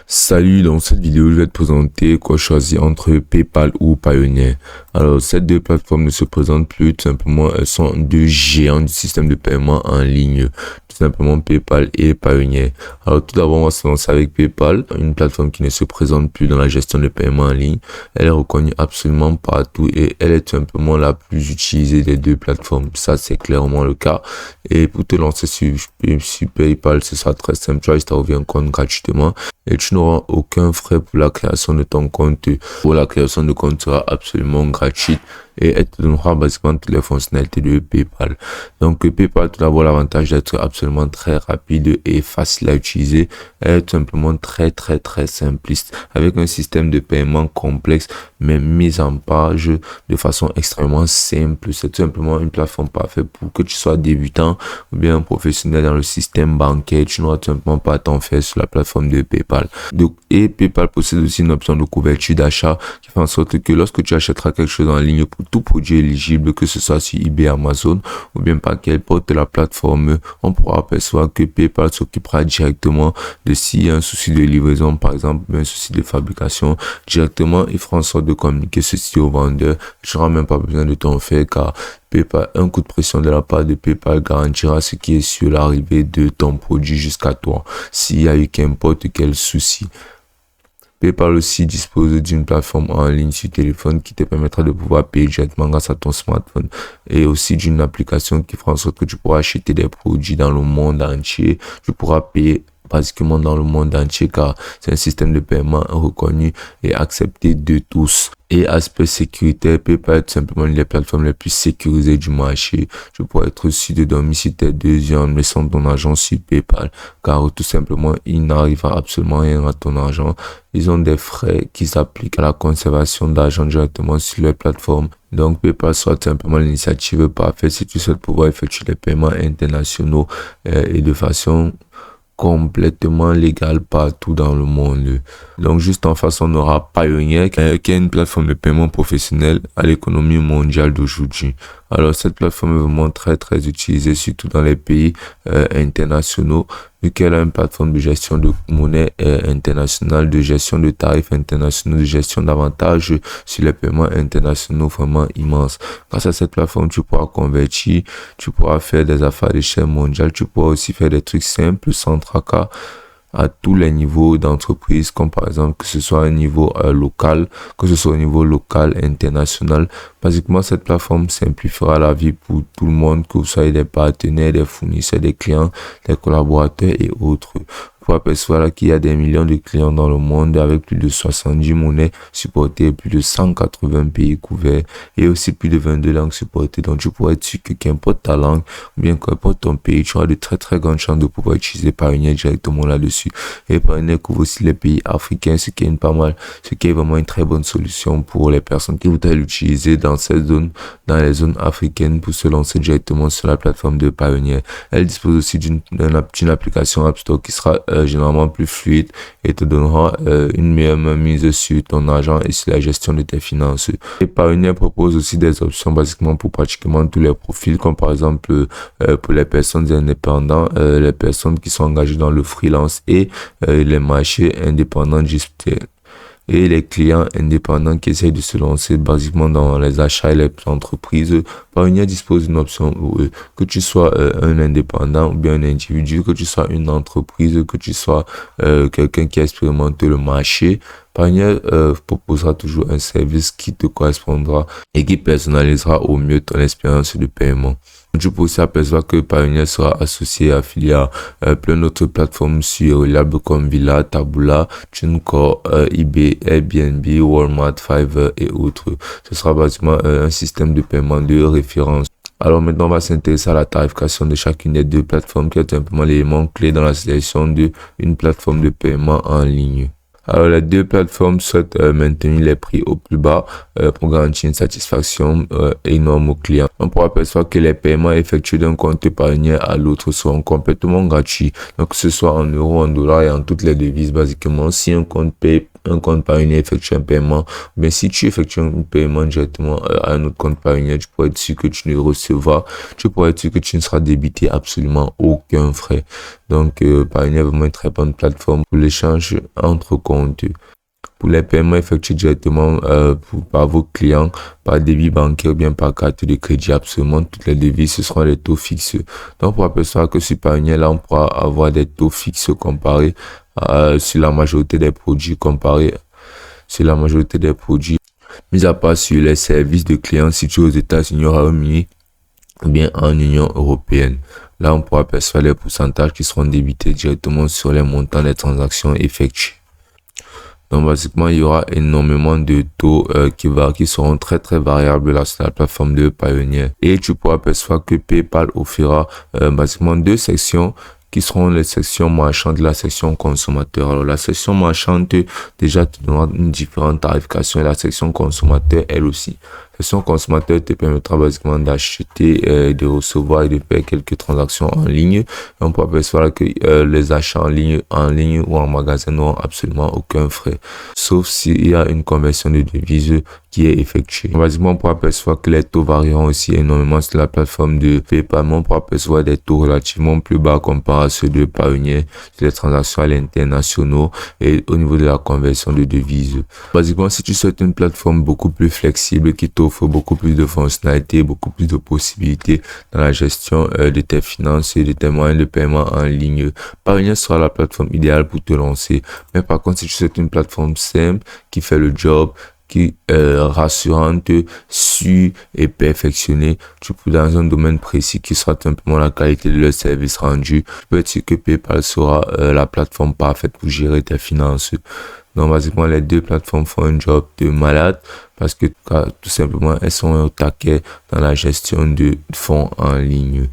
Salut, dans cette vidéo, je vais te présenter quoi choisir entre PayPal ou Payoneer. Alors, ces deux plateformes ne se présentent plus, tout simplement, elles sont deux géants du système de paiement en ligne, tout simplement PayPal et Payoneer. Alors, tout d'abord, on va se lancer avec PayPal, une plateforme qui ne se présente plus dans la gestion de paiement en ligne. Elle est reconnue absolument partout et elle est tout simplement la plus utilisée des deux plateformes. Ça, c'est clairement le cas. Et pour te lancer sur PayPal, ce sera très simple. Tu vas juste ouvrir un compte gratuitement et tu n'auras aucun frais pour la création de ton compte. Pour la création de compte sera absolument gratuite et elle te donnera basiquement toutes les fonctionnalités de PayPal. Donc PayPal, tout d'abord, l'avantage d'être absolument très rapide et facile à utiliser. Elle est tout simplement très simpliste avec un système de paiement complexe mais mis en page de façon extrêmement simple. C'est tout simplement une plateforme parfaite pour que tu sois débutant ou bien un professionnel dans le système bancaire. Tu n'auras tout simplement pas à t'en faire sur la plateforme de PayPal. Et PayPal possède aussi une option de couverture d'achat qui fait en sorte que lorsque tu achèteras quelque chose en ligne pour tout produit éligible, que ce soit sur eBay, Amazon ou bien par quelle porte la plateforme, on pourra apercevoir que PayPal s'occupera directement de s'il y a un souci de livraison, par exemple, un souci de fabrication. Directement, ils feront en sorte de communiquer ceci au vendeur. Tu n'auras même pas besoin de t'en faire car PayPal, un coup de pression de la part de PayPal garantira ce qui est sur l'arrivée de ton produit jusqu'à toi, s'il y a eu qu'importe quel souci. PayPal aussi dispose d'une plateforme en ligne sur téléphone qui te permettra de pouvoir payer directement grâce à ton smartphone et aussi d'une application qui fera en sorte que tu pourras acheter des produits dans le monde entier. Tu pourras payer pratiquement dans le monde entier car c'est un système de paiement reconnu et accepté de tous. Et aspect sécuritaire, PayPal est tout simplement une des plateformes les plus sécurisées du marché. Tu pourras être sûr de dormir sur tes deux yeux en laissant ton argent sur PayPal car tout simplement il n'arrivera absolument rien à ton argent. Ils ont des frais qui s'appliquent à la conservation d'argent directement sur leur plateforme. Donc PayPal sera tout simplement l'initiative parfaite si tu souhaites pouvoir effectuer des paiements internationaux et de façon complètement légal partout dans le monde. Donc juste en face on aura Payoneer qui est une plateforme de paiement professionnel à l'économie mondiale d'aujourd'hui. Alors cette plateforme est vraiment très utilisée surtout dans les pays internationaux vu qu'elle a une plateforme de gestion de monnaie internationale, de gestion de tarifs internationaux, de gestion d'avantages sur les paiements internationaux vraiment immense. Grâce à cette plateforme, tu pourras convertir, tu pourras faire des affaires d'échelle mondiale, tu pourras aussi faire des trucs simples sans tracas à tous les niveaux d'entreprise, comme par exemple que ce soit un niveau local, que ce soit au niveau local, international. Basiquement, cette plateforme simplifiera la vie pour tout le monde, que vous soyez des partenaires, des fournisseurs, des clients, des collaborateurs et autres. Pour apercevoir là qu'il y a des millions de clients dans le monde avec plus de 70 monnaies supportées, plus de 180 pays couverts et aussi plus de 22 langues supportées. Donc tu pourrais être sûr que qu'importe ta langue ou bien qu'importe ton pays, tu auras de très grandes chances de pouvoir utiliser Payoneer directement là-dessus. Et Payoneer couvre aussi les pays africains, ce qui est pas mal, ce qui est vraiment une très bonne solution pour les personnes qui voudraient l'utiliser dans cette zone, dans les zones africaines pour se lancer directement sur la plateforme de Payoneer. Elle dispose aussi d'une application App Store qui sera généralement plus fluide et te donnera une meilleure mise sur ton argent et sur la gestion de tes finances. Et Payoneer propose aussi des options basiquement pour pratiquement tous les profils, comme par exemple pour les personnes indépendantes, les personnes qui sont engagées dans le freelance et les marchés indépendants et les clients indépendants qui essayent de se lancer basiquement dans les achats et les entreprises. Payoneer dispose d'une option où que tu sois un indépendant ou bien un individu, que tu sois une entreprise, que tu sois quelqu'un qui a expérimenté le marché. Payoneer proposera toujours un service qui te correspondra et qui personnalisera au mieux ton expérience de paiement. Tu peux aussi apercevoir que Payoneer sera associé et affilié à plein d'autres plateformes reliables comme Villa, Taboola, TuneCore, eBay, Airbnb, Walmart, Fiverr et autres. Ce sera basiquement un système de paiement de référence. Alors maintenant, on va s'intéresser à la tarification de chacune des deux plateformes qui est simplement l'élément clé dans la sélection d'une plateforme de paiement en ligne. Alors, les deux plateformes souhaitent maintenir les prix au plus bas pour garantir une satisfaction énorme aux clients. On pourra percevoir que les paiements effectués d'un compte Payoneer à l'autre seront complètement gratuits. Donc, que ce soit en euros, en dollars et en toutes les devises, basiquement, si un compte paye un compte Payoneer effectue un paiement, mais si tu effectues un paiement directement à un autre compte Payoneer, tu pourrais être sûr que tu ne recevras, tu pourrais être sûr que tu ne seras débité absolument aucun frais. Donc, Payoneer est vraiment une très bonne plateforme pour l'échange entre comptes. Pour les paiements effectués directement par vos clients, par débit bancaire ou bien par carte de crédit, absolument toutes les devises, ce seront des taux fixes. Donc, pour apercevoir que sur Payoneer, là, on pourra avoir des taux fixes comparés sur la majorité des produits, mis à part sur les services de clients situés aux États-Unis, au Royaume-Uni ou bien en Union européenne. Là, on pourra apercevoir les pourcentages qui seront débités directement sur les montants des transactions effectuées. Donc, basiquement, il y aura énormément de taux qui seront très, très variables là sur la plateforme de Payoneer. Et tu pourras apercevoir que PayPal offrira basiquement deux sections qui seront les sections marchandes et la section consommateur. Alors, la section marchande, déjà, te donnera une différente tarification et la section consommateur, elle aussi. La section consommateur te permettra basiquement d'acheter, de recevoir et de faire quelques transactions en ligne. Et on peut apercevoir que les achats en ligne ou en magasin n'auront absolument aucun frais, sauf s'il y a une conversion de devise qui est effectuée. Basiquement, on pourra apercevoir que les taux varieront aussi énormément sur la plateforme de PayPal. On pourra apercevoir des taux relativement plus bas comparé à ceux de Payoneer sur les transactions à l'international et au niveau de la conversion de devises. Basiquement, si tu souhaites une plateforme beaucoup plus flexible qui t'offre beaucoup plus de fonctionnalités, beaucoup plus de possibilités dans la gestion de tes finances et de tes moyens de paiement en ligne, Payoneer sera la plateforme idéale pour te lancer. Mais par contre, si tu souhaites une plateforme simple qui fait le job, qui est rassurante, sûre et perfectionnée, tu peux dans un domaine précis qui sera simplement la qualité de leur service rendu. Tu peux être sûr que PayPal sera la plateforme parfaite pour gérer tes finances. Donc, basiquement, les deux plateformes font un job de malade parce que tout simplement, elles sont au taquet dans la gestion de fonds en ligne.